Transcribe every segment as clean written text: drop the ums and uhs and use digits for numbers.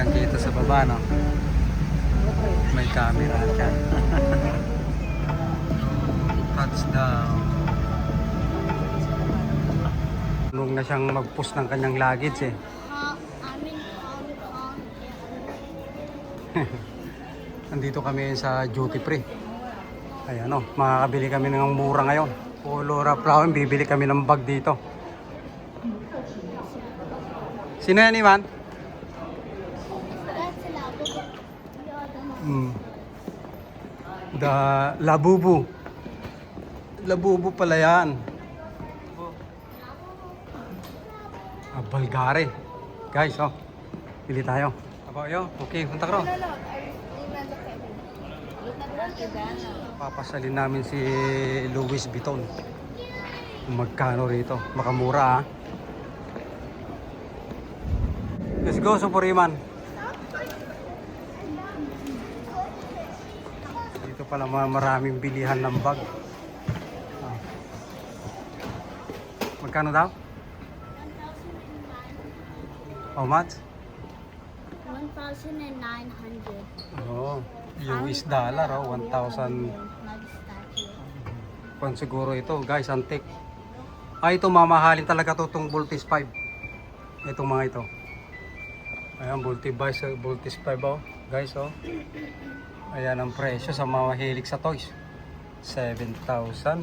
Kitang-kita sa baba, no? May camera dyan. Touchdown. Nung na siyang mag-post ng kanyang luggage eh. Nandito kami sa duty free. Ayan o, makakabili kami ng mura ngayon. Polo Ralph Lauren, bibili kami ng bag dito. Sino yan, Iman? Labubu. Labubu pala yan. Bulgari. Guys, oh. Pili tayo. Aba, yo. Okay, punta ka ron. Papasalin namin si Louis Vuitton. Magkano rito? Makamura, ah. Let's go, Superiman. Dito pala maraming bilihan ng bag. Ah. Magkano daw? How much? 1,900. Oh, US dollar, oh, 1,000. Kung siguro ito, guys, antique. Ito mamahalin talaga to, itong Voltis 5. Itong mga ito. Ayan, Voltis 5, oh, guys, oh. Ayan ang presyo sa mga mahilig sa toys. 7,000.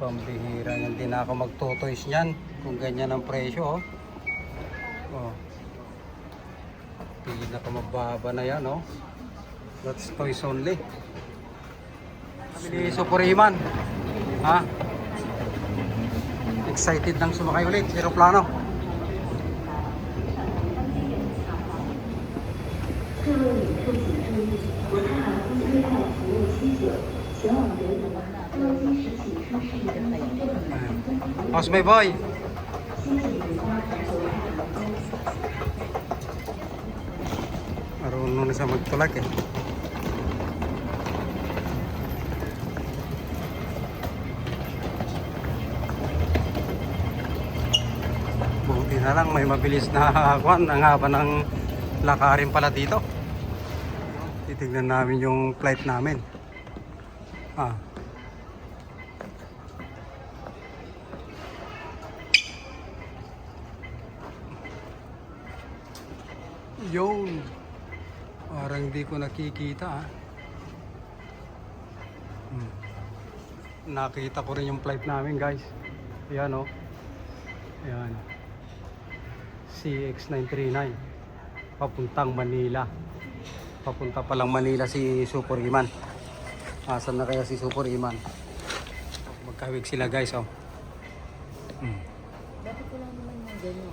Pambihira yan, din ako magto-toys niyan. Kung ganyan ang presyo, oh. Oh. Pinakamababa na yan, oh. That's toys only. Kami ni Superiman. Ha? Excited nang sumakay ulit sa aeroplano. How's my boy? Marunong na siya magtulak eh. Buti na lang may mabilis na kwan. Ang haba ng lakarin pala dito. Titignan namin yung flight namin. Ah. Yun. Parang hindi ko nakikita, ah. Nakita ko rin yung flight namin, guys. Ayan, oh. Ayan. CX939. Papuntang Manila. Papunta palang Manila si Superiman. Asan na kaya si Superiman? Magkawig sila, guys, oh. Bakit wala naman yung ganyan?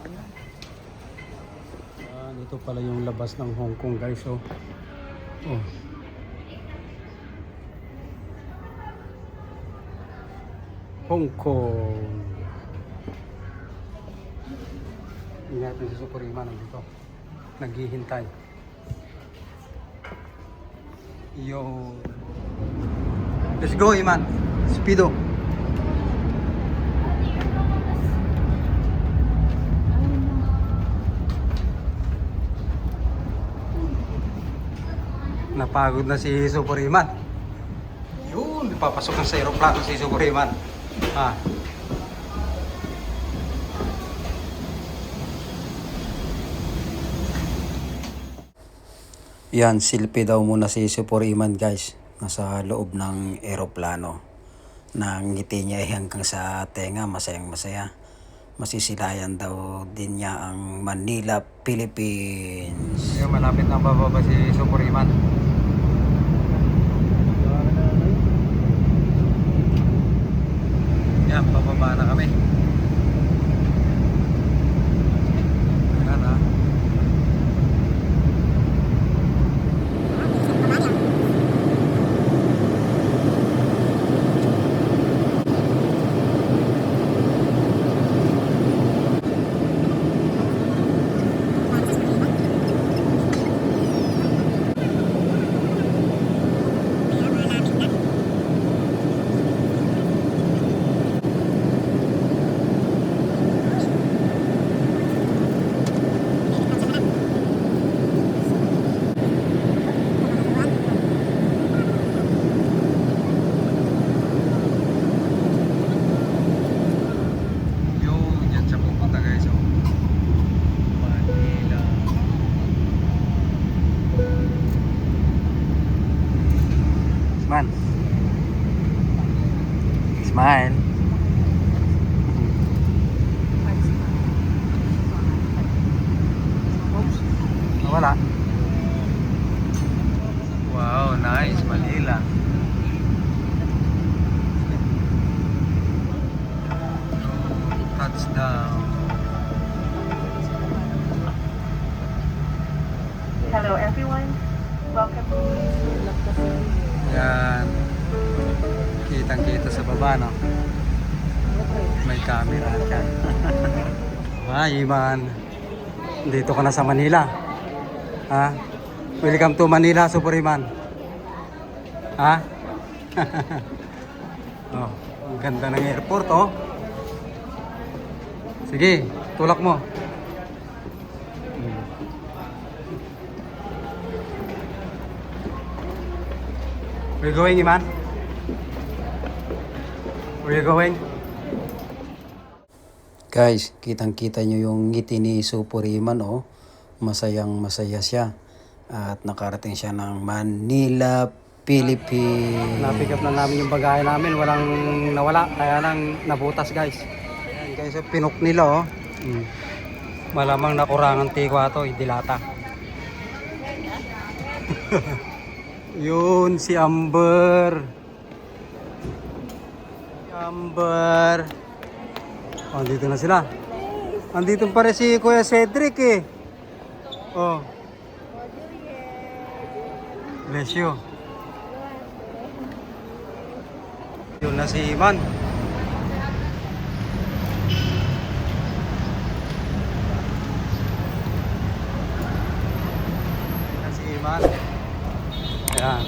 Ito pala yung labas ng Hong Kong, guys, oh. Oh. Hong Kong. Ingatan si Superiman nandito. Naghihintay. Yo. Let's go, Iman. Speedo. Napagod na si Superiman. Yun, papasok na sa aeroplano si Superiman. Ah. Yan, silpi daw muna si Superiman, guys. Nasa loob ng aeroplano. Nangiti niya hanggang sa tenga, masayang masaya. Masisilayan daw din niya ang Manila, Philippines. Yung malapit na bababa si Superiman. Yan, bababa na kami. Ayan, ha. Touchdown. Hello everyone. Welcome to Yan. Kitang-kita sa baba, no? May camera ka. Hi, Iman. Dito ka na sa Manila. Ha? Welcome to Manila, Super Iman. Ha? Oh, ang ganda ng airport, oh. Sige, tulak mo. Where you going, Iman? Where you going? Guys, kitang-kita nyo yung ngiti ni Super Iman, oh. Masayang masaya siya. At nakarating siya ng Manila, Philippines. Na-pick up na namin yung bagahe namin. Walang nawala. Kaya lang nabutas, guys. Ayan, guys, pinok nila, oh. Malamang nakurangan tikwa to, dilata. Yun, si Amber. Amber. Oh, andito na sila. Andito pa rin si Kuya Cedric, eh. Oh. Bless you. Yun na si Iman. Yun na si Iman. Ayan.